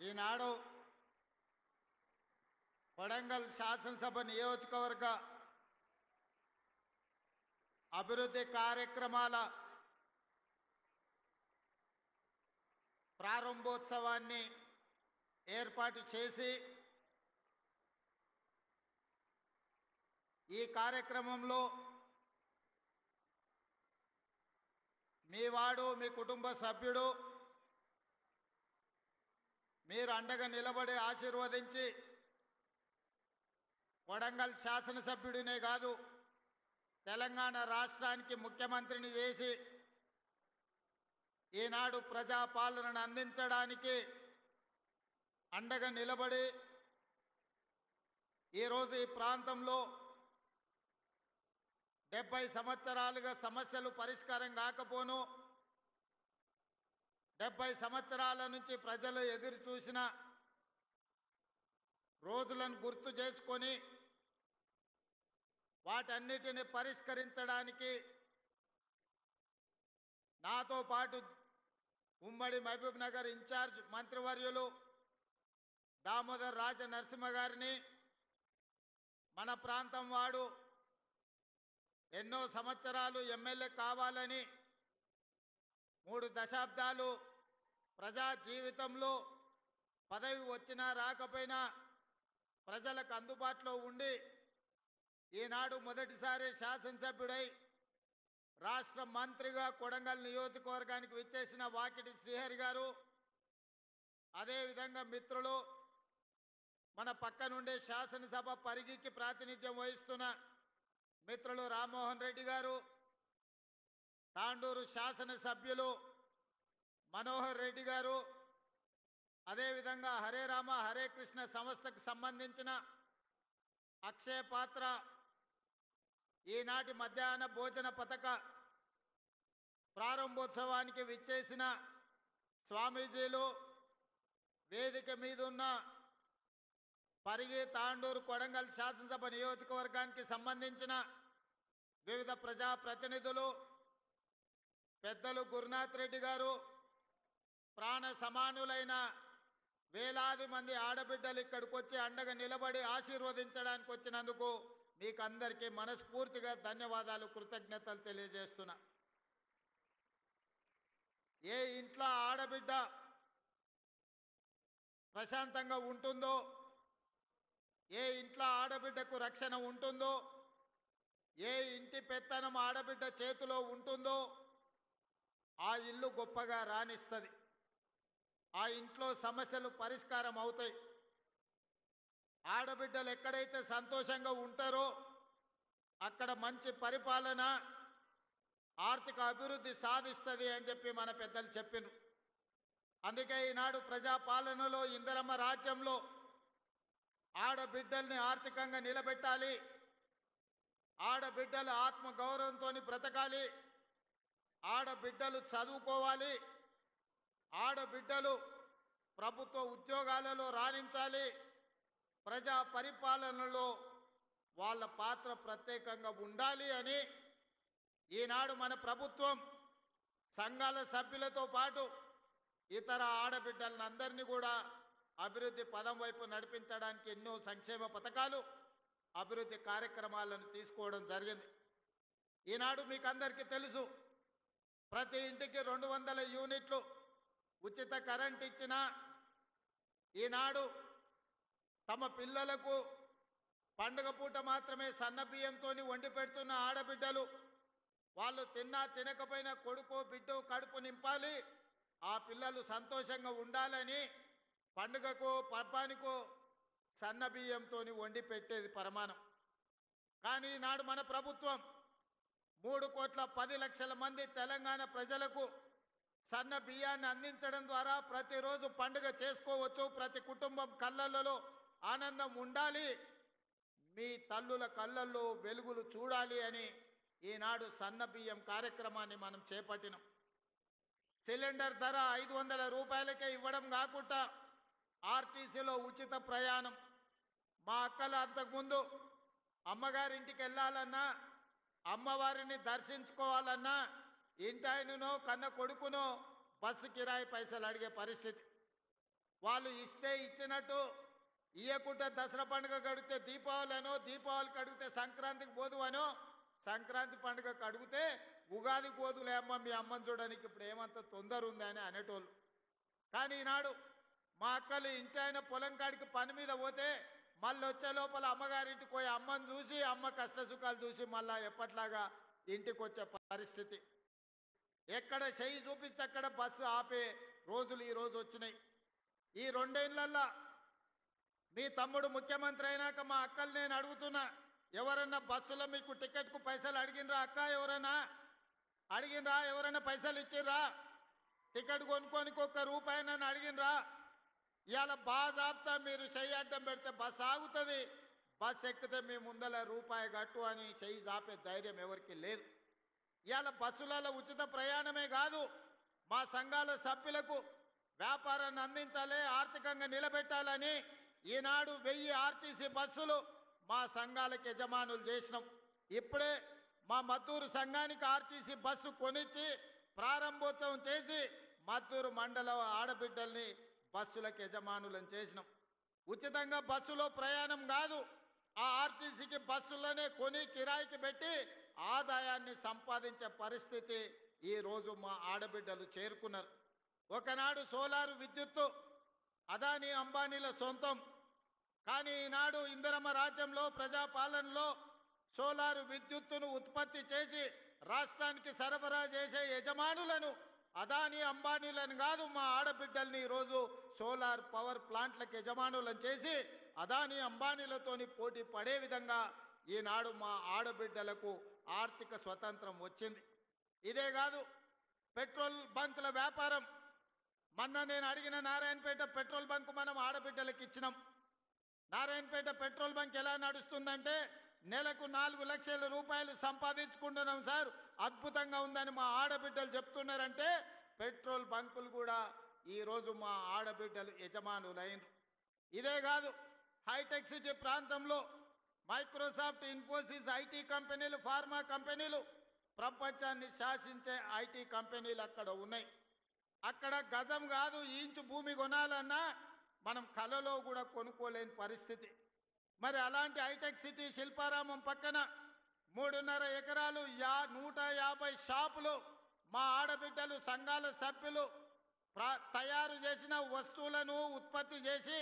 ఈనాడు కొడంగల్ శాసనసభ నియోజకవర్గ అభివృద్ధి కార్యక్రమాల ప్రారంభోత్సవాన్ని ఏర్పాటు చేసి ఈ కార్యక్రమంలో మీ వాడు మీ కుటుంబ సభ్యుడు మీరు అండగా నిలబడి ఆశీర్వదించి కొడంగల్ శాసనసభ్యుడినే కాదు తెలంగాణ రాష్ట్రానికి ముఖ్యమంత్రిని చేసి ఈనాడు ప్రజాపాలనను అందించడానికి అండగా నిలబడి ఈరోజు ఈ ప్రాంతంలో 70 సంవత్సరాలుగా సమస్యలు పరిష్కారం కాకపోను 70 సంవత్సరాల నుంచి ప్రజలు ఎదురు చూసిన రోజులను గుర్తు చేసుకొని వాటన్నిటిని పరిష్కరించడానికి నాతో పాటు ఉమ్మడి మహబూబ్ నగర్ ఇన్ఛార్జ్ మంత్రివర్యులు దామోదర్ రాజ నరసింహ గారిని మన ప్రాంతం వాడు ఎన్నో సంవత్సరాలు ఎమ్మెల్యే కావాలని 3 దశాబ్దాలు ప్రజా జీవితంలో పదవి వచ్చినా రాకపోయినా ప్రజలకు అందుబాటులో ఉండి ఈనాడు మొదటిసారి శాసనసభ్యుడై రాష్ట్ర మంత్రిగా కొడంగల్ నియోజకవర్గానికి విచ్చేసిన వాకిటి శ్రీహరి గారు అదేవిధంగా మిత్రులు మన పక్కనుండే శాసనసభ పరిగికి ప్రాతినిధ్యం వహిస్తున్న మిత్రులు రామ్మోహన్ రెడ్డి గారు తాండూరు శాసనసభ్యులు మనోహర్ రెడ్డి గారు అదేవిధంగా హరే రామ హరే కృష్ణ సంస్థకు సంబంధించిన అక్షయ పాత్ర ఈనాటి మధ్యాహ్న భోజన పథక ప్రారంభోత్సవానికి విచ్చేసిన స్వామీజీలు వేదిక మీద ఉన్న పరిగి తాండూరు కొడంగల్ శాసనసభ నియోజకవర్గానికి సంబంధించిన వివిధ ప్రజాప్రతినిధులు పెద్దలు గురునాథ్ రెడ్డి గారు ప్రాణ సమానులైన వేలాది మంది ఆడబిడ్డలు ఇక్కడికి వచ్చి అండగా నిలబడి ఆశీర్వదించడానికి వచ్చినందుకు మీకు అందరికీ మనస్ఫూర్తిగా ధన్యవాదాలు కృతజ్ఞతలు తెలియజేస్తున్నా. ఏ ఇంట్లో ఆడబిడ్డ ప్రశాంతంగా ఉంటుందో ఏ ఇంట్లో ఆడబిడ్డకు రక్షణ ఉంటుందో ఏ ఇంటి పెత్తనం ఆడబిడ్డ చేతిలో ఉంటుందో ఆ ఇల్లు గొప్పగా రాణిస్తుంది. ఆ ఇంట్లో సమస్యలు పరిష్కారం అవుతాయి. ఆడబిడ్డలు ఎక్కడైతే సంతోషంగా ఉంటారో అక్కడ మంచి పరిపాలన ఆర్థిక అభివృద్ధి సాధిస్తుంది అని చెప్పి మన పెద్దలు చెప్పినారు. అందుకే ఈనాడు ప్రజాపాలనలో ఇందిరమ్మ రాజ్యంలో ఆడబిడ్డల్ని ఆర్థికంగా నిలబెట్టాలి, ఆడబిడ్డలు ఆత్మగౌరవంతో బ్రతకాలి, ఆడబిడ్డలు చదువుకోవాలి, ఆడబిడ్డలు ప్రభుత్వ ఉద్యోగాలలో రాణించాలి, ప్రజా పరిపాలనలో వాళ్ళ పాత్ర ప్రత్యేకంగా ఉండాలి అని ఈనాడు మన ప్రభుత్వం సంఘాల సభ్యులతో పాటు ఇతర ఆడబిడ్డలను అందరినీ కూడా అభివృద్ధి పదం వైపు నడిపించడానికి ఎన్నో సంక్షేమ పథకాలు అభివృద్ధి కార్యక్రమాలను తీసుకోవడం జరిగింది. ఈనాడు మీకు అందరికీ తెలుసు, ప్రతి ఇంటికి 200 యూనిట్లు ఉచిత కరెంట్ ఇచ్చిన ఈనాడు తమ పిల్లలకు పండుగ పూట మాత్రమే సన్న బియ్యంతో వండి పెడుతున్న ఆడబిడ్డలు వాళ్ళు తిన్నా తినకపోయినా కొడుకో బిడ్డో కడుపు నింపాలి, ఆ పిల్లలు సంతోషంగా ఉండాలని పండుగకో పబ్బానికో సన్న బియ్యంతో వండి పెట్టేది పరమానం. కానీ ఈనాడు మన ప్రభుత్వం 3,10,00,000 మంది తెలంగాణ ప్రజలకు సన్న బియ్యాన్ని అందించడం ద్వారా ప్రతిరోజు పండుగ చేసుకోవచ్చు, ప్రతి కుటుంబం కళ్ళల్లో ఆనందం ఉండాలి, మీ తల్లుల కళ్ళల్లో వెలుగులు చూడాలి అని ఈనాడు సన్న బియ్యం కార్యక్రమాన్ని మనం చేపట్టినాం. సిలిండర్ ధర 500 రూపాయలకే ఇవ్వడం కాకుండా ఆర్టీసీలో ఉచిత ప్రయాణం. మా అక్కలు అంతకుముందు అమ్మగారింటికి వెళ్ళాలన్నా అమ్మవారిని దర్శించుకోవాలన్నా ఇంటాయననో కన్న కొడుకునో బస్సు కిరాయి పైసలు అడిగే పరిస్థితి. వాళ్ళు ఇస్తే ఇచ్చినట్టు, ఇయ్యకుంటే దసరా పండుగ కడిగితే దీపావళి అనో, దీపావళికి అడిగితే సంక్రాంతికి పోదు అనో, సంక్రాంతి పండుగకు అడిగితే ఉగాది పోదులే అమ్మ మీ అమ్మని చూడడానికి ఇప్పుడు ఏమంత తొందర ఉంది అని అనేటోళ్ళు. కానీ ఈనాడు మా అక్కలు ఇంటి ఆయన పొలం కాడికి పని మీద పోతే మళ్ళీ వచ్చే లోపల అమ్మగారింటికి పోయి అమ్మని చూసి అమ్మ కష్ట సుఖాలు చూసి మళ్ళా ఎప్పట్లాగా ఇంటికి వచ్చే పరిస్థితి. ఎక్కడ చెయ్యి చూపిస్తే అక్కడ బస్సు ఆపే రోజులు ఈ రోజు వచ్చినాయి. ఈ రెండేళ్లల్లా మీ తమ్ముడు ముఖ్యమంత్రి అయినాక మా అక్కలు నేను అడుగుతున్నా, ఎవరన్నా బస్సులో మీకు టికెట్కు పైసలు అడిగినరా అక్క? ఎవరన్నా అడిగినరా? ఎవరైనా పైసలు ఇచ్చిర్రా? టికెట్ కొనుక్కోనికి ఒక్క రూపాయి నన్ను అడిగినరా? ఇవాళ బాజాబ్తా మీరు చెయ్యి అడ్డం పెడితే బస్సు ఆగుతుంది, బస్సు ఎక్కితే మీ ముందల రూపాయి గట్టు అని చెయ్యి జాపే ధైర్యం ఎవరికి లేదు. ఇవాళ బస్సులలో ఉచిత ప్రయాణమే కాదు, మా సంఘాల సభ్యులకు వ్యాపారాన్ని అందించాలి, ఆర్థికంగా నిలబెట్టాలని ఈనాడు 1000 ఆర్టీసీ బస్సులు మా సంఘాలకు యజమానులు చేసినాం. ఇప్పుడే మా మద్దూరు సంఘానికి ఆర్టీసీ బస్సు కొనిచ్చి ప్రారంభోత్సవం చేసి మద్దూరు మండల ఆడబిడ్డల్ని బస్సులకు యజమానులను చేసినాం. ఉచితంగా బస్సులో ప్రయాణం కాదు, ఆ ఆర్టీసీకి బస్సులోనే కొని కిరాయికి పెట్టి ఆదాయాన్ని సంపాదించే పరిస్థితి ఈరోజు మా ఆడబిడ్డలు చేరుకున్నారు. ఒకనాడు సోలారు విద్యుత్తు అదానీ అంబానీల సొంతం. కానీ ఈనాడు ఇందిరమ్మ రాజ్యంలో ప్రజాపాలనలో సోలారు విద్యుత్తును ఉత్పత్తి చేసి రాష్ట్రానికి సరఫరా చేసే యజమానులను అదానీ అంబానీలను కాదు, మా ఆడబిడ్డల్ని ఈరోజు సోలార్ పవర్ ప్లాంట్లకు యజమానులను చేసి అదానీ అంబానీలతోని పోటీ పడే విధంగా ఈనాడు మా ఆడబిడ్డలకు ఆర్థిక స్వతంత్రం వచ్చింది. ఇదే కాదు, పెట్రోల్ బంకుల వ్యాపారం. మొన్న నేను అడిగిన నారాయణపేట పెట్రోల్ బంక్ మనం ఆడబిడ్డలకు ఇచ్చినాం. నారాయణపేట పెట్రోల్ బంక్ ఎలా నడుస్తుందంటే నెలకు 4 లక్షల రూపాయలు సంపాదించుకుంటున్నాం సార్, అద్భుతంగా ఉందని మా ఆడబిడ్డలు చెప్తున్నారంటే పెట్రోల్ బంకులు కూడా ఈరోజు మా ఆడబిడ్డలు యజమానులైన. ఇదే కాదు, హైటెక్ సిటీ ప్రాంతంలో మైక్రోసాఫ్ట్, ఇన్ఫోసిస్ ఐటీ కంపెనీలు, ఫార్మా కంపెనీలు, ప్రపంచాన్ని శాసించే ఐటీ కంపెనీలు అక్కడ ఉన్నాయి. అక్కడ గజం కాదు ఇంచు భూమి కొనాలన్నా మనం కలలో కూడా కొనుక్కోలేని పరిస్థితి. మరి అలాంటి హైటెక్ సిటీ శిల్పారామం పక్కన 3.5 ఎకరాలు 150 షాపులు మా ఆడబిడ్డలు సంఘాల సభ్యులు తయారు చేసిన వస్తువులను ఉత్పత్తి చేసి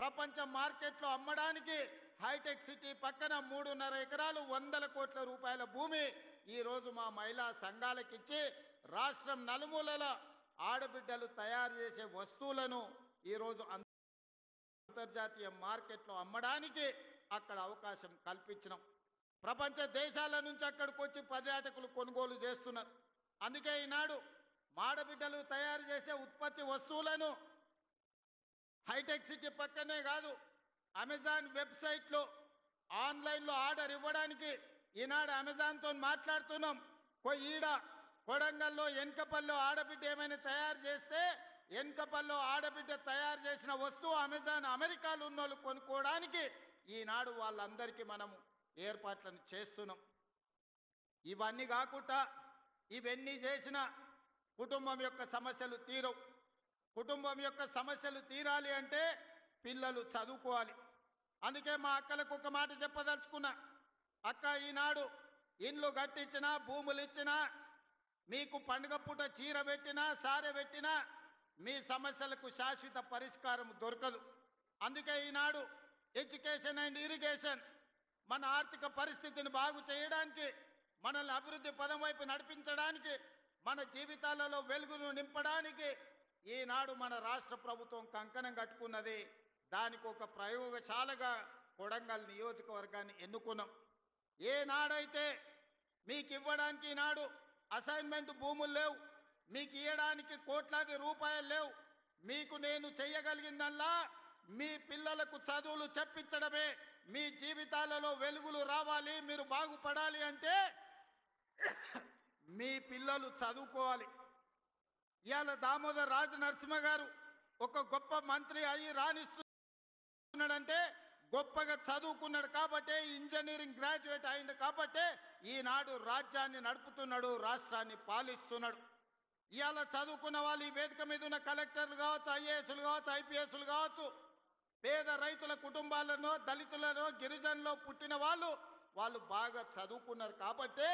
ప్రపంచ మార్కెట్లో అమ్మడానికి హైటెక్ సిటీ పక్కన 3.5 ఎకరాలు 100 కోట్ల రూపాయల భూమి ఈరోజు మా మహిళా సంఘాలకు ఇచ్చి రాష్ట్రం నలుమూలల ఆడబిడ్డలు తయారు చేసే వస్తువులను ఈరోజు అంతర్జాతీయ మార్కెట్లో అమ్మడానికి అక్కడ అవకాశం కల్పించినాం. ప్రపంచ దేశాల నుంచి అక్కడికి వచ్చి పర్యాటకులు కొనుగోలు చేస్తున్నారు. అందుకే ఈనాడు ఆడబిడ్డలు తయారు చేసే ఉత్పత్తి వస్తువులను హైటెక్ సిటీ పక్కనే కాదు, అమెజాన్ వెబ్సైట్లో ఆన్లైన్లో ఆర్డర్ ఇవ్వడానికి ఈనాడు అమెజాన్తో మాట్లాడుతున్నాం. ఈడ కొడంగల్లో ఎన్కపల్లో ఆడబిడ్డ ఏమైనా తయారు చేస్తే ఎన్కపల్లో ఆడబిడ్డ తయారు చేసిన వస్తువు అమెజాన్ అమెరికాలో ఉన్న వాళ్ళు కొనుక్కోవడానికి ఈనాడు వాళ్ళందరికీ మనము ఏర్పాట్లను చేస్తున్నాం. ఇవన్నీ కాకుండా ఇవన్నీ చేసిన కుటుంబం యొక్క సమస్యలు తీరవు. కుటుంబం యొక్క సమస్యలు తీరాలి అంటే పిల్లలు చదువుకోవాలి. అందుకే మా అక్కలకు ఒక మాట చెప్పదలుచుకున్నా, అక్క ఈనాడు ఇండ్లు కట్టించినా భూములు ఇచ్చినా మీకు పండుగ పూట చీర పెట్టినా సారె పెట్టినా మీ సమస్యలకు శాశ్వత పరిష్కారం దొరకదు. అందుకే ఈనాడు ఎడ్యుకేషన్ అండ్ ఇరిగేషన్ మన ఆర్థిక పరిస్థితిని బాగు చేయడానికి, మనల్ని అభివృద్ధి పదం వైపు నడిపించడానికి, మన జీవితాలలో వెలుగును నింపడానికి ఈనాడు మన రాష్ట్ర ప్రభుత్వం కంకణం కట్టుకున్నది. దానికి ఒక ప్రయోగశాలగా కొడంగల్ నియోజకవర్గాన్ని ఎన్నుకున్నాం. ఏనాడైతే మీకు ఇవ్వడానికి ఈనాడు అసైన్మెంట్ భూములు లేవు, మీకు ఇవ్వడానికి కోట్లాది రూపాయలు లేవు, మీకు నేను చెయ్యగలిగిందల్లా మీ పిల్లలకు చదువులు చెప్పించడమే. మీ జీవితాలలో వెలుగులు రావాలి, మీరు బాగుపడాలి అంటే మీ పిల్లలు చదువుకోవాలి. ఇవాళ దామోదర్ రాజ నరసింహ గారు ఒక గొప్ప మంత్రి అయ్యి రాణిస్తున్నాడంటే గొప్పగా చదువుకున్నాడు కాబట్టే, ఇంజనీరింగ్ గ్రాడ్యుయేట్ అయింది కాబట్టే ఈనాడు రాజ్యాన్ని నడుపుతున్నాడు, రాష్ట్రాన్ని పాలిస్తున్నాడు. ఇవాళ చదువుకున్న వాళ్ళు ఈ వేదిక మీద ఉన్న కలెక్టర్లు కావచ్చు, ఐఏఎస్లు కావచ్చు, ఐపీఎస్లు కావచ్చు, పేద రైతుల కుటుంబాలను, దళితులను, గిరిజనులు పుట్టిన వాళ్ళు బాగా చదువుకున్నారు కాబట్టే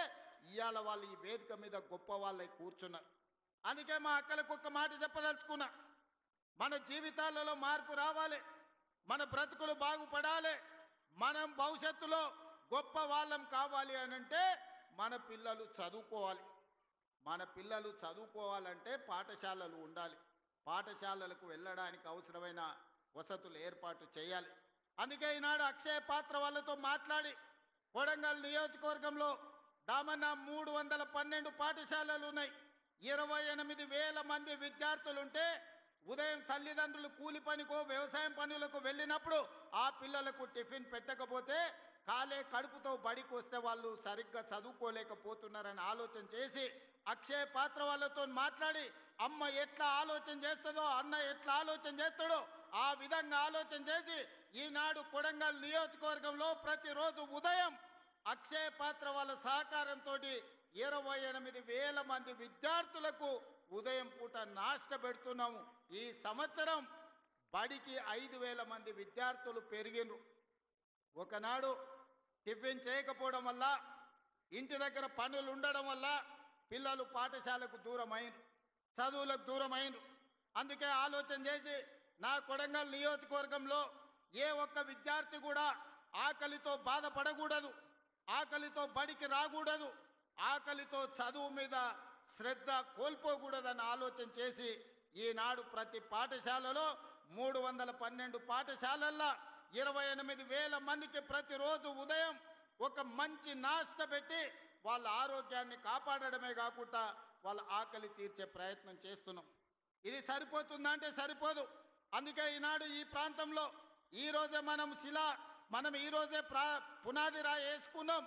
ఇవాళ వాళ్ళు ఈ వేదిక మీద గొప్ప వాళ్ళై కూర్చున్నారు. అందుకే మా అక్కలకు ఒక్క మాట చెప్పదలుచుకున్నా, మన జీవితాలలో మార్పు రావాలి, మన బ్రతుకులు బాగుపడాలి, మనం భవిష్యత్తులో గొప్ప వాళ్ళం కావాలి అనంటే మన పిల్లలు చదువుకోవాలి. మన పిల్లలు చదువుకోవాలంటే పాఠశాలలు ఉండాలి, పాఠశాలలకు వెళ్ళడానికి అవసరమైన వసతులు ఏర్పాటు చేయాలి. అందుకే ఈనాడు అక్షయ పాత్ర వాళ్ళతో మాట్లాడి కొడంగల్ నియోజకవర్గంలో దామన్న 312 పాఠశాలలు ఉన్నాయి. 28,000 మంది విద్యార్థులుంటే ఉదయం తల్లిదండ్రులు కూలి పనికో వ్యవసాయం పనులకు వెళ్ళినప్పుడు ఆ పిల్లలకు టిఫిన్ పెట్టకపోతే కాలే కడుపుతో బడికి వస్తే వాళ్ళు సరిగ్గా చదువుకోలేకపోతున్నారని ఆలోచన చేసి అక్షయ పాత్ర వాళ్ళతో మాట్లాడి అమ్మ ఎట్లా ఆలోచన చేస్తుందో, అన్న ఎట్లా ఆలోచన చేస్తాడో ఆ విధంగా ఆలోచన చేసి ఈనాడు కొడంగల్ నియోజకవర్గంలో ప్రతిరోజు ఉదయం అక్షయ పాత్ర వాళ్ళ సహకారంతో 28,000 మంది విద్యార్థులకు ఉదయం పూట నాష్ట పెడుతున్నాము. ఈ సంవత్సరం బడికి 5,000 మంది విద్యార్థులు పెరిగినరు. ఒకనాడు టిఫిన్ చేయకపోవడం వల్ల, ఇంటి దగ్గర పనులు ఉండడం వల్ల పిల్లలు పాఠశాలకు దూరమైనరు, చదువులకు దూరమైనరు. అందుకే ఆలోచన చేసి నా కొడంగల్ నియోజకవర్గంలో ఏ ఒక్క విద్యార్థి కూడా ఆకలితో బాధపడకూడదు, ఆకలితో బడికి రాకూడదు, ఆకలితో చదువు మీద శ్రద్ధ కోల్పోకూడదని ఆలోచన చేసి ఈనాడు ప్రతి పాఠశాలలో 312 పాఠశాలల్లో 28,000 మందికి ప్రతిరోజు ఉదయం ఒక మంచి నాష్ట పెట్టి వాళ్ళ ఆరోగ్యాన్ని కాపాడడమే కాకుండా వాళ్ళ ఆకలి తీర్చే ప్రయత్నం చేస్తున్నాం. ఇది సరిపోతుందా అంటే సరిపోదు. అందుకే ఈనాడు ఈ ప్రాంతంలో ఈరోజే మనం ఈరోజే పునాది రాయి వేసుకున్నాం.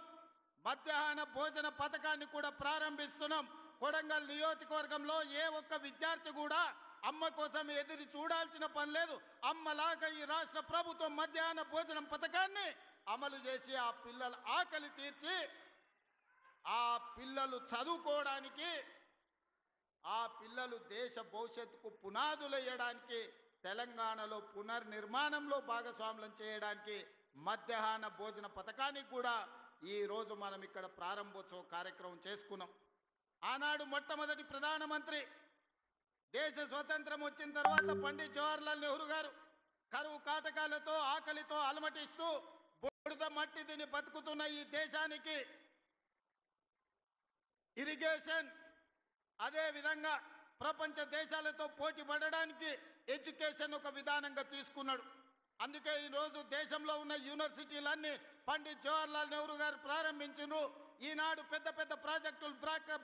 మధ్యాహ్న భోజన పథకాన్ని కూడా ప్రారంభిస్తున్నాం. కొడంగల్ నియోజకవర్గంలో ఏ ఒక్క విద్యార్థి కూడా అమ్మ కోసం ఎదురు చూడాల్సిన పని లేదు. అమ్మలాగా ఈ రాష్ట్ర ప్రభుత్వం మధ్యాహ్న భోజనం పథకాన్ని అమలు చేసి ఆ పిల్లల ఆకలి తీర్చి ఆ పిల్లలు చదువుకోవడానికి, ఆ పిల్లలు దేశ భవిష్యత్తుకు పునాదులు వేయడానికి, తెలంగాణలో పునర్నిర్మాణంలో భాగస్వాములను చేయడానికి మధ్యాహ్న భోజన పథకానికి కూడా ఈరోజు మనం ఇక్కడ ప్రారంభోత్సవ కార్యక్రమం చేసుకున్నాం. ఆనాడు మొట్టమొదటి ప్రధానమంత్రి దేశ స్వతంత్రం వచ్చిన తర్వాత పండిత్ జవహర్లాల్ నెహ్రూ గారు కరువు కాటకాలతో ఆకలితో అలమటిస్తూ బురద మట్టి తిని బతుకుతున్న ఈ దేశానికి ఇరిగేషన్, అదే విధంగా ప్రపంచ దేశాలతో పోటీ పడడానికి ఎడ్యుకేషన్ ఒక విధానంగా తీసుకున్నాడు. అందుకే ఈరోజు దేశంలో ఉన్న యూనివర్సిటీలన్నీ పండిత్ జవహర్లాల్ నెహ్రూ గారు ప్రారంభించారు. ఈనాడు పెద్ద పెద్ద ప్రాజెక్టులు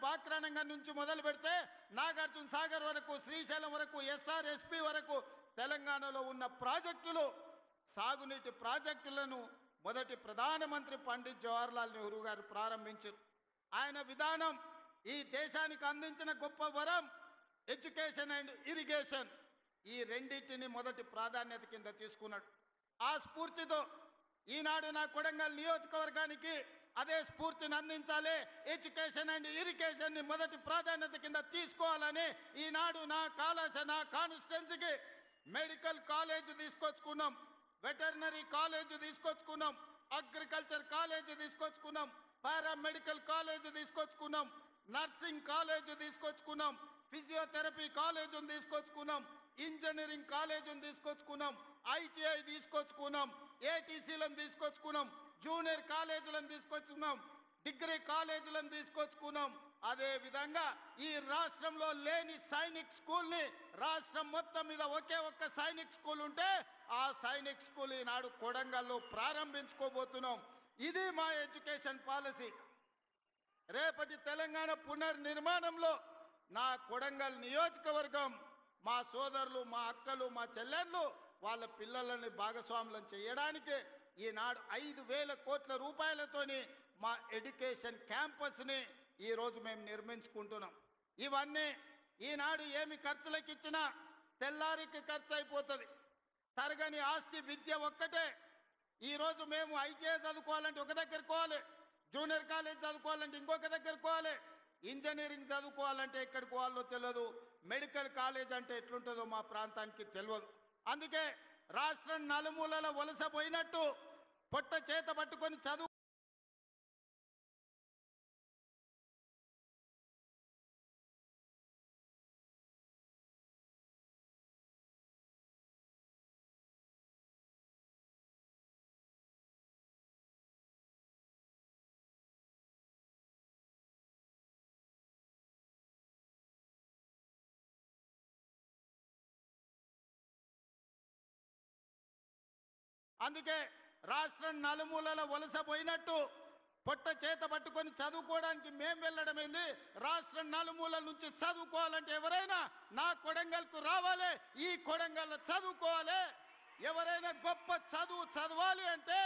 బాక్రానంగం నుంచి మొదలు పెడితే నాగార్జున సాగర్ వరకు, శ్రీశైలం వరకు, ఎస్ఆర్ఎస్పి వరకు తెలంగాణలో ఉన్న ప్రాజెక్టులు, సాగునీటి ప్రాజెక్టులను మొదటి ప్రధానమంత్రి పండిత్ జవహర్లాల్ నెహ్రూ గారు ప్రారంభించారు. ఆయన విధానం ఈ దేశానికి అందించిన గొప్ప వరం ఎడ్యుకేషన్ అండ్ ఇరిగేషన్. ఈ రెండింటిని మొదటి ప్రాధాన్యత కింద తీసుకున్నాడు. ఆ స్ఫూర్తితో ఈనాడు నా కొడంగల్ నియోజకవర్గానికి అదే స్ఫూర్తిని అందించాలి, ఎడ్యుకేషన్ అండ్ ఇరిగేషన్ ని మొదటి ప్రాధాన్యత కింద తీసుకోవాలని ఈనాడు నా కాన్స్టిట్యున్సీకి మెడికల్ కాలేజ్ తీసుకొచ్చుకున్నాం, వెటర్నరీ కాలేజ్ తీసుకొచ్చుకున్నాం, అగ్రికల్చర్ కాలేజ్ తీసుకొచ్చుకున్నాం, పారామెడికల్ కాలేజ్ తీసుకొచ్చుకున్నాం, నర్సింగ్ కాలేజ్ తీసుకొచ్చుకున్నాం, ఫిజియోథెరపీ కాలేజ్ తీసుకొచ్చుకున్నాం, ఇంజనీరింగ్ కాలేజ్ తీసుకొచ్చుకున్నాం, ఐటీఐ తీసుకొచ్చుకున్నాం, ఏటీసీలను తీసుకొచ్చుకున్నాం, జూనియర్ కాలేజీలను తీసుకొచ్చుకున్నాం, డిగ్రీ కాలేజీలను తీసుకొచ్చుకున్నాం. అదే విధంగా ఈ రాష్ట్రంలో లేని సైనిక్ స్కూల్ ని రాష్ట్రం మొత్తం మీద ఒకే ఒక్క సైనిక్ స్కూల్ ఉంటే ఆ సైనిక్ స్కూల్ ఈనాడు కొడంగల్లో ప్రారంభించుకోబోతున్నాం. ఇది మా ఎడ్యుకేషన్ పాలసీ. రేపటి తెలంగాణ పునర్నిర్మాణంలో నా కొడంగల్ నియోజకవర్గం మా సోదరులు, మా అక్కలు, మా చెల్లెళ్ళు వాళ్ళ పిల్లలని భాగస్వాములను చేయడానికి ఈనాడు 5,000 కోట్ల రూపాయలతోని మా ఎడ్యుకేషన్ క్యాంపస్ని ఈరోజు మేము నిర్మించుకుంటున్నాం. ఇవన్నీ ఈనాడు ఏమి ఖర్చులకు ఇచ్చినా తెల్లారికి ఖర్చు అయిపోతుంది. తరగని ఆస్తి విద్య ఒక్కటే. ఈరోజు మేము ఐటీఐ చదువుకోవాలంటే ఒక దగ్గర పోవాలి, జూనియర్ కాలేజ్ చదువుకోవాలంటే ఇంకొక దగ్గర పోవాలి, ఇంజనీరింగ్ చదువుకోవాలంటే ఎక్కడికి పోవాలో తెలియదు, మెడికల్ కాలేజ్ అంటే ఎట్లుంటుందో మా ప్రాంతానికి తెలియదు. అందుకే రాష్ట్రం నలుమూలల వలసపోయినట్టు పొట్ట చేత పట్టుకొని చదువు అందుకే రాష్ట్రం నలుమూలల వలసపోయినట్టు పొట్ట చేత పట్టుకొని చదువుకోవడానికి మేం వెళ్ళడమైంది. రాష్ట్రం నలుమూలల నుంచి చదువుకోవాలంటే ఎవరైనా నా కొడంగల్కు రావాలి, ఈ కొడంగల్లో చదువుకోవాలి. ఎవరైనా గొప్ప చదువు చదవాలి అంటే,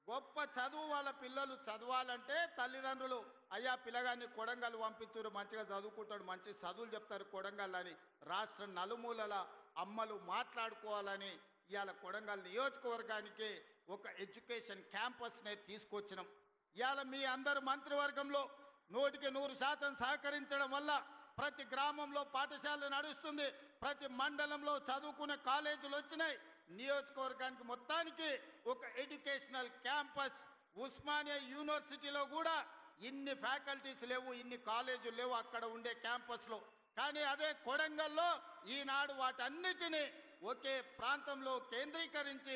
గొప్ప చదువు వాళ్ళ పిల్లలు చదవాలంటే తల్లిదండ్రులు అయ్యా పిల్లగాన్ని కొడంగల్ పంపించురు, మంచిగా చదువుకుంటాడు, మంచి చదువులు చెప్తారు కొడంగల్ అని రాష్ట్రం నలుమూలల అమ్మలు మాట్లాడుకోవాలని ఇవాళ కొడంగల్ నియోజకవర్గానికి ఒక ఎడ్యుకేషన్ క్యాంపస్నే తీసుకొచ్చినాం. ఇవాళ మీ అందరు మంత్రివర్గంలో 100% సహకరించడం వల్ల ప్రతి గ్రామంలో పాఠశాలలు నడుస్తుంది, ప్రతి మండలంలో చదువుకునే కాలేజీలు వచ్చినాయి. నియోజకవర్గానికి మొత్తానికి ఒక ఎడ్యుకేషనల్ క్యాంపస్, ఉస్మానియా యూనివర్సిటీలో కూడా ఇన్ని ఫ్యాకల్టీస్ లేవు, ఇన్ని కాలేజీలు లేవు అక్కడ ఉండే క్యాంపస్లో. కానీ అదే కొడంగల్లో ఈనాడు వాటన్నిటినీ ఒకే ప్రాంతంలో కేంద్రీకరించి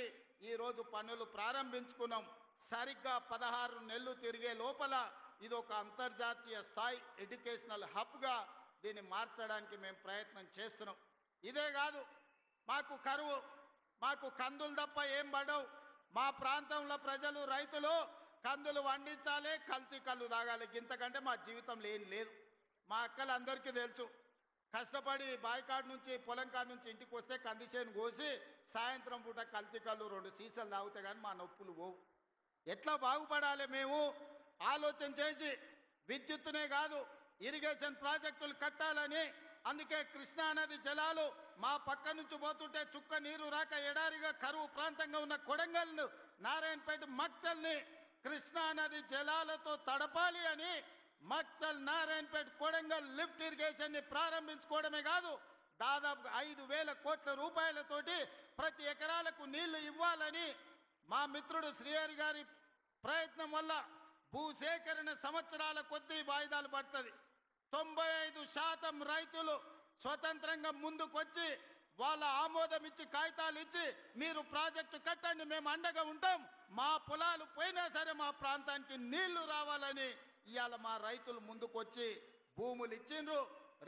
ఈరోజు పనులు ప్రారంభించుకున్నాం. సరిగ్గా 16 నెలలు తిరిగే లోపల ఇది ఒక అంతర్జాతీయ స్థాయి ఎడ్యుకేషనల్ హబ్గా దీన్ని మార్చడానికి మేము ప్రయత్నం చేస్తున్నాం. ఇదే కాదు, మాకు కరువు, మాకు కందులు తప్ప ఏం పడవు. మా ప్రాంతంలో ప్రజలు రైతులు కందులు వండించాలి, కల్తీ కళ్ళు తాగాలి, ఇంతకంటే మా జీవితంలో ఏం లేదు. మా అక్కలందరికీ తెలుసు, కష్టపడి బాయికాడ నుంచి పొలం కాడ నుంచి ఇంటికి వస్తే కందిసేను కోసి సాయంత్రం పూట కల్తీ కళ్ళు 2 సీసాలు తాగితే కానీ మా నొప్పులు పోవు. ఎట్లా బాగుపడాలి మేము ఆలోచన చేసి విద్యుత్తునే కాదు ఇరిగేషన్ ప్రాజెక్టులు కట్టాలని, అందుకే కృష్ణా నది జలాలు మా పక్క నుంచి పోతుంటే చుక్క నీరు రాక ఎడారిగా కరువు ప్రాంతంగా ఉన్న కొడంగల్ను, నారాయణపేట, మక్తల్ని కృష్ణా నది జలాలతో తడపాలి అని మక్తల్, నారాయణపేట, కొడంగల్ లిఫ్ట్ ఇరిగేషన్ ని ప్రారంభించుకోవడమే కాదు, దాదాపు 5,000 కోట్ల రూపాయలతోటి ప్రతి ఎకరాలకు నీళ్లు ఇవ్వాలని మా మిత్రుడు శ్రీహరి గారి ప్రయత్నం వల్ల భూసేకరణ సంవత్సరాల కొద్దీ వాయిదాలు పడుతుంది. 95% రైతులు స్వతంత్రంగా ముందుకొచ్చి వాళ్ళ ఆమోదం ఇచ్చి కాగితాలు ఇచ్చి మీరు ప్రాజెక్టు కట్టండి, మేము అండగా ఉంటాం, మా పొలాలు పోయినా సరే మా ప్రాంతానికి నీళ్లు రావాలని ఇవాళ మా రైతులు ముందుకొచ్చి భూములు ఇచ్చిండ్రు.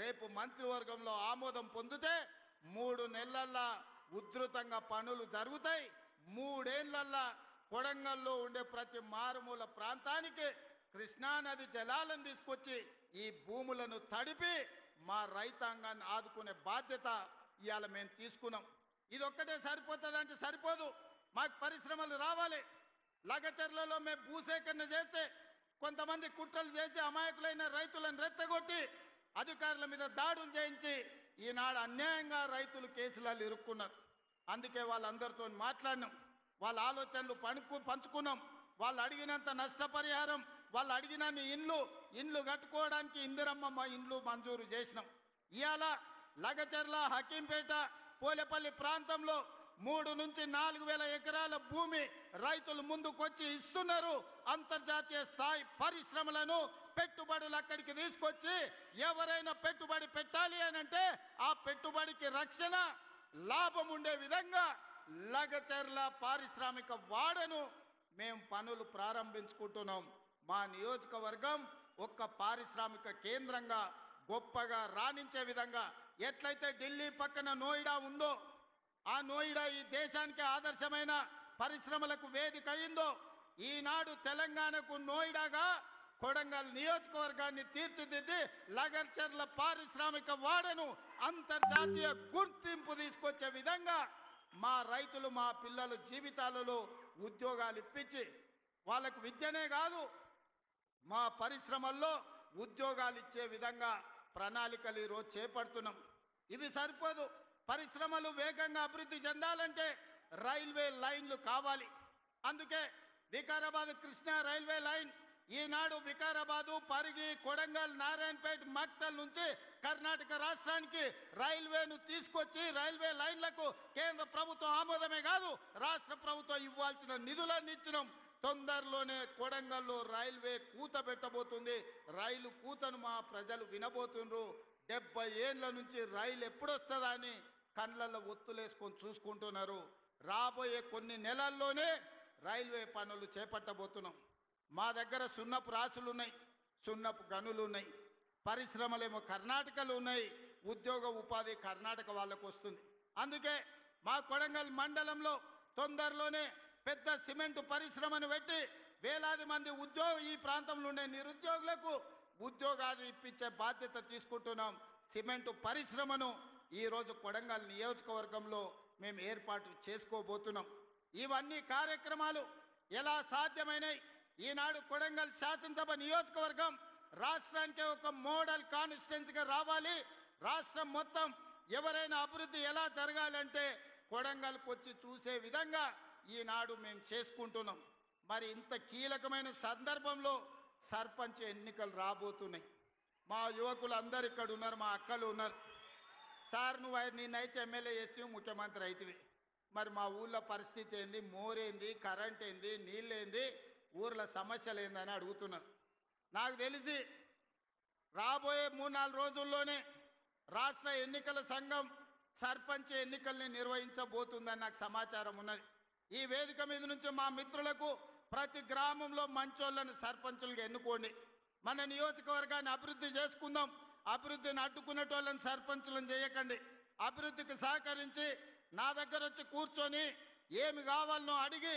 రేపు మంత్రివర్గంలో ఆమోదం పొందితే 3 నెలల్లో ఉధృతంగా పనులు జరుగుతాయి. 3 ఏళ్లలో కొడంగల్లో ఉండే ప్రతి మారుమూల ప్రాంతానికి కృష్ణానది జలాలను తీసుకొచ్చి ఈ భూములను తడిపి మా రైతాంగాన్ని ఆదుకునే బాధ్యత ఇవాళ మేము తీసుకున్నాం. ఇది ఒక్కటే సరిపోతుందంటే సరిపోదు, మాకు పరిశ్రమలు రావాలి. లగచర్లలో మేము భూసేకరణ చేస్తే కొంతమంది కుట్రలు చేసి అమాయకులైన రైతులను రెచ్చగొట్టి అధికారుల మీద దాడులు చేయించి ఈనాడు అన్యాయంగా రైతులు కేసులలో ఇరుక్కున్నారు. అందుకే వాళ్ళందరితో మాట్లాడినాం, వాళ్ళ ఆలోచనలు పంచుకున్నాం. వాళ్ళు అడిగినంత నష్టపరిహారం, వాళ్ళు అడిగినన్ని ఇండ్లు కట్టుకోవడానికి ఇందిరమ్మ ఇండ్లు మంజూరు చేసినాం. ఇవాళ లగచర్ల, హకీంపేట, పోలేపల్లి ప్రాంతంలో 3 నుంచి 4,000 ఎకరాల భూమి రైతులు ముందుకొచ్చి ఇస్తున్నారు. అంతర్జాతీయ స్థాయి పరిశ్రమలను, పెట్టుబడులు అక్కడికి తీసుకొచ్చి ఎవరైనా పెట్టుబడి పెట్టాలి అనంటే ఆ పెట్టుబడికి రక్షణ, లాభం ఉండే విధంగా లగచర్ల పారిశ్రామిక వాడను మేము పనులు ప్రారంభించుకుంటున్నాం. మా నియోజకవర్గం ఒక్క పారిశ్రామిక కేంద్రంగా గొప్పగా రాణించే విధంగా ఎట్లయితే ఢిల్లీ పక్కన నోయిడా ఉందో, ఆ నోయిడా ఈ దేశానికి ఆదర్శమైన పరిశ్రమలకు వేదిక అయిందో, ఈనాడు తెలంగాణకు నోయిడాగా కొడంగల్ నియోజకవర్గాన్ని తీర్చిదిద్ది లగచర్ల పారిశ్రామిక వాడను అంతర్జాతీయ గుర్తింపు తీసుకొచ్చే విధంగా మా రైతులు, మా పిల్లల జీవితాలలో ఉద్యోగాలు ఇప్పించి వాళ్ళకు విద్యనే కాదు మా పరిశ్రమల్లో ఉద్యోగాలు ఇచ్చే విధంగా ప్రణాళికలు ఈరోజు చేపడుతున్నాం. ఇవి సరిపోదు, పరిశ్రమలు వేగంగా అభివృద్ధి చెందాలంటే రైల్వే లైన్లు కావాలి. అందుకే వికారాబాద్ కృష్ణా రైల్వే లైన్ ఈనాడు వికారాబాదు, పరిగి, కొడంగల్, నారాయణపేట, మక్తల్ నుంచి కర్ణాటక రాష్ట్రానికి రైల్వేను తీసుకొచ్చి రైల్వే లైన్లకు కేంద్ర ప్రభుత్వం ఆమోదమే కాదు రాష్ట్ర ప్రభుత్వం ఇవ్వాల్సిన నిధులన్నీ ఇచ్చినాం. తొందరలోనే కొడంగల్లో రైల్వే కూత పెట్టబోతుంది. రైలు కూతను మా ప్రజలు వినబోతుండ్రు. 70 ఏళ్ల నుంచి రైలు ఎప్పుడొస్తుందా అని కళ్ళల్లో ఒత్తులేసుకొని చూసుకుంటున్నారు. రాబోయే కొన్ని నెలల్లోనే రైల్వే పనులు చేపట్టబోతున్నాం. మా దగ్గర సున్నపు రాసులు ఉన్నాయి, సున్నపు గనులు ఉన్నాయి, పరిశ్రమలేమో కర్ణాటకలో ఉన్నాయి, ఉద్యోగ ఉపాధి కర్ణాటక వాళ్ళకు వస్తుంది. అందుకే మా కొడంగల్ మండలంలో తొందరలోనే పెద్ద సిమెంట్ పరిశ్రమను పెట్టి వేలాది మంది ఈ ప్రాంతంలో ఉండే నిరుద్యోగులకు ఉద్యోగాలు ఇప్పించే బాధ్యత తీసుకుంటున్నాం. సిమెంట్ పరిశ్రమను ఈరోజు కొడంగల్ నియోజకవర్గంలో మేము ఏర్పాటు చేసుకోబోతున్నాం. ఇవన్నీ కార్యక్రమాలు ఎలా సాధ్యమైనాయి? ఈనాడు కొడంగల్ శాసనసభ నియోజకవర్గం రాష్ట్రానికి ఒక మోడల్ కాన్స్టిట్యున్సీగా రావాలి. రాష్ట్రం మొత్తం ఎవరైనా అభివృద్ధి ఎలా జరగాలంటే కొడంగల్కి వచ్చి చూసే విధంగా ఈనాడు మేము చేసుకుంటున్నాం. మరి ఇంత కీలకమైన సందర్భంలో సర్పంచ్ ఎన్నికలు రాబోతున్నాయి. మా యువకులు అందరు ఇక్కడ ఉన్నారు, మా అక్కలు ఉన్నారు. సార్ నువ్వు నిన్నైతే ఎమ్మెల్యే చేస్తే ముఖ్యమంత్రి అవుతుంది, మరి మా ఊళ్ళో పరిస్థితి ఏంది, మోరేంది, కరెంట్ ఏంది, నీళ్ళేంది, ఊర్ల సమస్యలు ఏందని అడుగుతున్నారు. నాకు తెలిసి రాబోయే 3-4 రోజుల్లోనే రాష్ట్ర ఎన్నికల సంఘం సర్పంచ్ ఎన్నికల్ని నిర్వహించబోతుందని నాకు సమాచారం ఉన్నది. ఈ వేదిక మీద నుంచి మా మిత్రులకు ప్రతి గ్రామంలో మంచోళ్ళను సర్పంచులుగా ఎన్నుకోండి. మన నియోజకవర్గాన్ని అభివృద్ధి చేసుకుందాం. అభివృద్ధిని అడ్డుకునేటోళ్ళని సర్పంచులను చేయకండి. అభివృద్ధికి సహకరించి నా దగ్గర వచ్చి కూర్చొని ఏమి కావాలనో అడిగి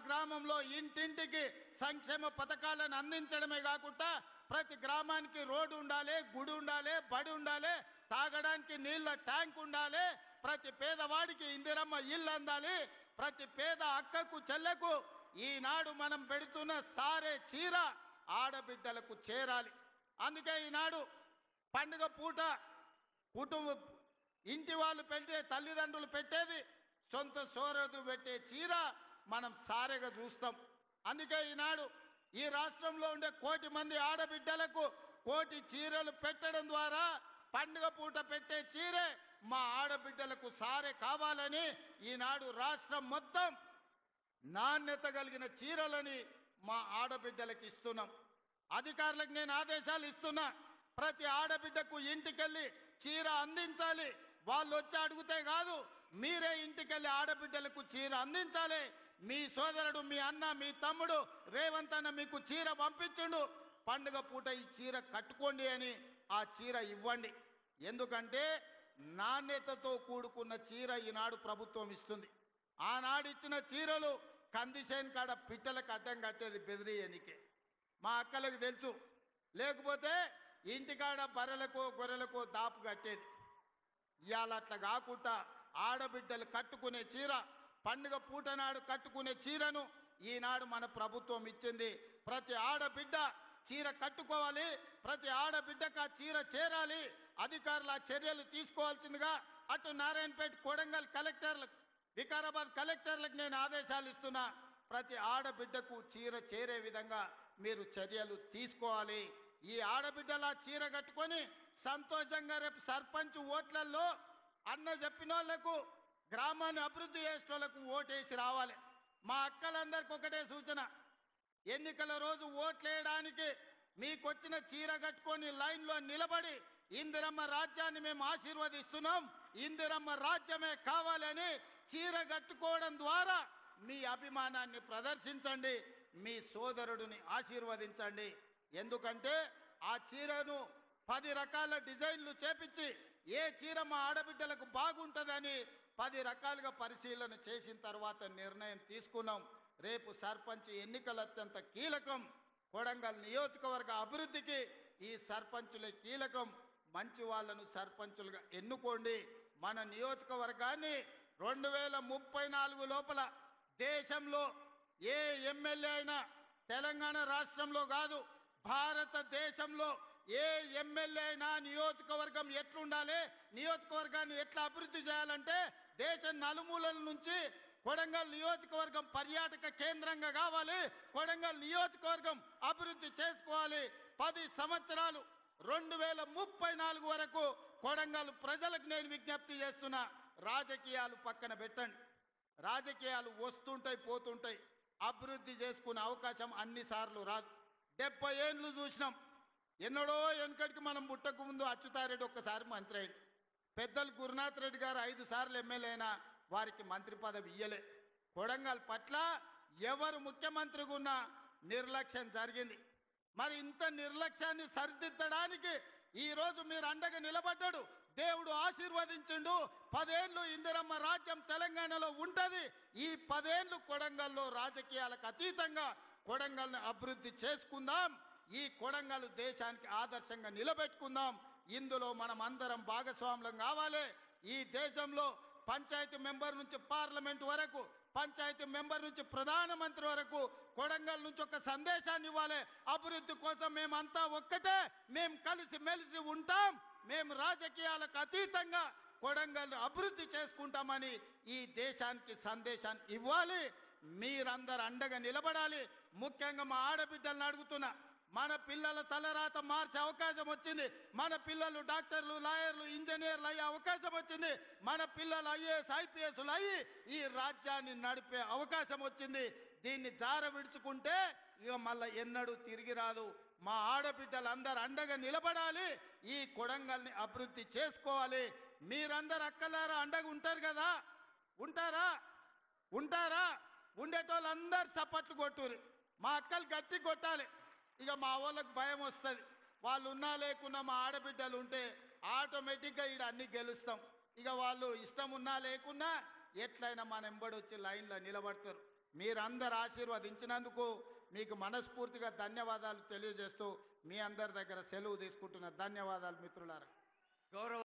గ్రామంలో ఇంటింటికి సంక్షేమ పథకాలను అందించడమే కాకుండా ప్రతి గ్రామానికి రోడ్డు ఉండాలి, గుడి ఉండాలి, బడి ఉండాలి, తాగడానికి నీళ్ళ ట్యాంక్ ఉండాలి, ప్రతి పేదవాడికి ఇందిరమ్మ ఇల్లు అందాలి, ప్రతి పేద అక్కకు చెల్లెకు ఈనాడు మనం పెడుతున్న సారే చీర ఆడబిడ్డలకు చేరాలి. అందుకే ఈనాడు పండుగ పూట ఇంటి వాళ్ళు పెట్టే, తల్లిదండ్రులు పెట్టేది సొంత సోదరుడు పెట్టే చీర మనం సారెగా చూస్తాం. అందుకే ఈనాడు ఈ రాష్ట్రంలో ఉండే 1 కోటి మంది ఆడబిడ్డలకు 1 కోటి చీరలు పెట్టడం ద్వారా పండుగ పూట పెట్టే చీరే మా ఆడబిడ్డలకు సారే కావాలని ఈనాడు రాష్ట్రం మొత్తం నాణ్యత కలిగిన చీరలని మా ఆడబిడ్డలకు ఇస్తున్నాం. అధికారులకు నేను ఆదేశాలు ఇస్తున్నా. ప్రతి ఆడబిడ్డకు ఇంటికెళ్ళి చీర అందించాలి. వాళ్ళు వచ్చి అడిగితే కాదు, మీరే ఇంటికెళ్ళి ఆడబిడ్డలకు చీర అందించాలి. మీ సోదరుడు, మీ అన్న, మీ తమ్ముడు రేవంత్ అన్న మీకు చీర పంపించుండు, పండుగ పూట ఈ చీర కట్టుకోండి అని ఆ చీర ఇవ్వండి. ఎందుకంటే నాణ్యతతో కూడుకున్న చీర ఈనాడు ప్రభుత్వం ఇస్తుంది. ఆనాడు ఇచ్చిన చీరలు కందిసేన్ కాడ పిట్టలకు అడ్డం కట్టేది బెదిరియనికే, మా అక్కలకు తెలుసు. లేకపోతే ఇంటికాడ బర్రెలకో గొర్రెలకో దాపు కట్టేది. ఇవాళ అట్లా కాకుండా ఆడబిడ్డలు కట్టుకునే చీర, పండుగ పూట నాడు కట్టుకునే చీరను ఈనాడు మన ప్రభుత్వం ఇచ్చింది. ప్రతి ఆడబిడ్డ చీర కట్టుకోవాలి, ప్రతి ఆడబిడ్డకు ఆ చీర చేరాలి. అధికారులు ఆ చర్యలు తీసుకోవాల్సిందిగా అటు నారాయణపేట, కొడంగల్ కలెక్టర్లకు, వికారాబాద్ కలెక్టర్లకు నేను ఆదేశాలు ఇస్తున్నా. ప్రతి ఆడబిడ్డకు చీర చేరే విధంగా మీరు చర్యలు తీసుకోవాలి. ఈ ఆడబిడ్డల చీర కట్టుకొని సంతోషంగా రేపు సర్పంచ్ ఓట్లలో అన్న చెప్పిన వాళ్ళకు, గ్రామాన్ని అభివృద్ధి చేసిన వాళ్ళకు ఓటేసి రావాలి. మా అక్కలందరికీ ఒకటే సూచన, ఎన్నికల రోజు ఓట్లేయడానికి మీకు వచ్చిన చీర కట్టుకొని లైన్లో నిలబడి ఇందిరమ్మ రాజ్యాన్ని మేము ఆశీర్వదిస్తున్నాం, ఇందిరమ్మ రాజ్యమే కావాలని చీర కట్టుకోవడం ద్వారా మీ అభిమానాన్ని ప్రదర్శించండి, మీ సోదరుడిని ఆశీర్వదించండి. ఎందుకంటే ఆ చీరను 10 రకాల డిజైన్లు చేపించి ఏ చీర మా ఆడబిడ్డలకు బాగుంటుందని 10 రకాలుగా పరిశీలన చేసిన తర్వాత నిర్ణయం తీసుకున్నాం. రేపు సర్పంచ్ ఎన్నికలు అత్యంత కీలకం. కొడంగల్ నియోజకవర్గ అభివృద్ధికి ఈ సర్పంచులే కీలకం. మంచి వాళ్ళను సర్పంచులుగా ఎన్నుకోండి. మన నియోజకవర్గాన్ని 2034 లోపల దేశంలో ఏ ఎమ్మెల్యే అయినా తెలంగాణ రాష్ట్రంలో కాదు, భారతదేశంలో ఏ ఎమ్మెల్యే అయినా నియోజకవర్గం ఎట్లుండాలి, నియోజకవర్గాన్ని ఎట్లా అభివృద్ధి చేయాలంటే దేశం నలుమూలల నుంచి కొడంగల్ నియోజకవర్గం పర్యాటక కేంద్రంగా కావాలి. కొడంగల్ నియోజకవర్గం అభివృద్ధి చేసుకోవాలి. 10 సంవత్సరాలు 2034 వరకు కొడంగల్ ప్రజలకు నేను విజ్ఞప్తి చేస్తున్నా, రాజకీయాలు పక్కన పెట్టండి. రాజకీయాలు వస్తుంటాయి పోతుంటాయి, అభివృద్ధి చేసుకునే అవకాశం అన్నిసార్లు రాదు. 70 ఏళ్ళు చూసినాం. ఎన్నడో వెనకటికి మనం పుట్టక ముందు అచ్యుతారెడ్డి ఒక్కసారి మంత్రి అయ్యాడు. పెద్దలు గురునాథ్ రెడ్డి గారు 5 సార్లు ఎమ్మెల్యే అయినా వారికి మంత్రి పదవి ఇయ్యలే. కొడంగల్ పట్ల ఎవరు ముఖ్యమంత్రిగా ఉన్నా నిర్లక్ష్యం జరిగింది. మరి ఇంత నిర్లక్ష్యాన్ని సరిదిద్దడానికి ఈరోజు మీరు అండగా నిలబడ్డాడు, దేవుడు ఆశీర్వదించిండు. 10 ఏళ్ళు ఇందిరమ్మ రాజ్యం తెలంగాణలో ఉంటది. ఈ 10 ఏళ్ళు కొడంగల్లో రాజకీయాలకు అతీతంగా కొడంగల్ని అభివృద్ధి చేసుకుందాం. ఈ కొడంగల్ దేశానికి ఆదర్శంగా నిలబెట్టుకుందాం. ఇందులో మనం అందరం భాగస్వాములం కావాలి. ఈ దేశంలో పంచాయతీ మెంబర్ నుంచి పార్లమెంట్ వరకు, పంచాయతీ మెంబర్ నుంచి ప్రధానమంత్రి వరకు కొడంగల్ నుంచి ఒక సందేశాన్ని ఇవ్వాలి. అభివృద్ధి కోసం మేమంతా ఒక్కటే, మేము కలిసి మెలిసి ఉంటాం, మేము రాజకీయాలకు అతీతంగా కొడంగల్ అభివృద్ధి చేసుకుంటామని ఈ దేశానికి సందేశాన్ని ఇవ్వాలి. మీరందరూ అండగా నిలబడాలి. ముఖ్యంగా మా ఆడబిడ్డలను అడుగుతున్నా, మన పిల్లల తలరాత మార్చే అవకాశం వచ్చింది. మన పిల్లలు డాక్టర్లు, లాయర్లు, ఇంజనీర్లు అయ్యే అవకాశం వచ్చింది. మన పిల్లలు ఐఏఎస్, ఐపీఎస్లు అయ్యి ఈ రాజ్యాన్ని నడిపే అవకాశం వచ్చింది. దీన్ని జార విడుచుకుంటే ఇక మళ్ళీ ఎన్నడూ తిరిగి రాదు. మా ఆడబిడ్డలందరూ అండగా నిలబడాలి. ఈ కొడంగల్ని అభివృద్ధి చేసుకోవాలి. మీరందరూ అక్కలారా అండగా ఉంటారు కదా? ఉంటారా? ఉంటారా? ఉండేటోళ్ళందరూ చప్పట్లు కొట్టురు. మా అక్కలు గట్టి కొట్టాలి. ఇక మా వాళ్ళకి భయం వస్తుంది. వాళ్ళు ఉన్నా లేకున్నా మా ఆడబిడ్డలు ఉంటే ఆటోమేటిక్గా ఈడ అన్ని గెలుస్తాం. ఇక వాళ్ళు ఇష్టం ఉన్నా లేకున్నా ఎట్లయినా మన ఎంబడి వచ్చి లైన్లో నిలబడతారు. మీరందరు ఆశీర్వదించినందుకు మీకు మనస్ఫూర్తిగా ధన్యవాదాలు తెలియజేస్తూ మీ అందరి దగ్గర సెలవు తీసుకుంటున్న ధన్యవాదాలు మిత్రులారా.